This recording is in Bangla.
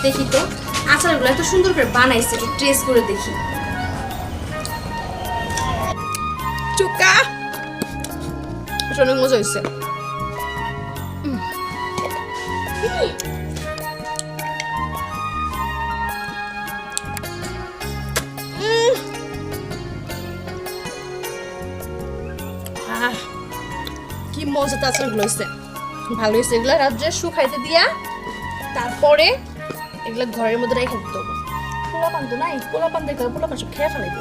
দেখি তো আচারগুলো এত সুন্দর করে বানাইছে, একটু টেস্ট করে দেখি। চুকা অনেক মজা হয়েছে। কি মজাটা আচারগুলো হয়েছে, ভালো হয়েছে। এগুলা রাত্রে শুকাইতে দিয়া তারপরে এগুলা ঘরের মধ্যে রেখে দিতে হবে। পোলাপান তো নাই, পোলাপান দেখলে পোলাপান সব খেয়ে ফেলাইবো।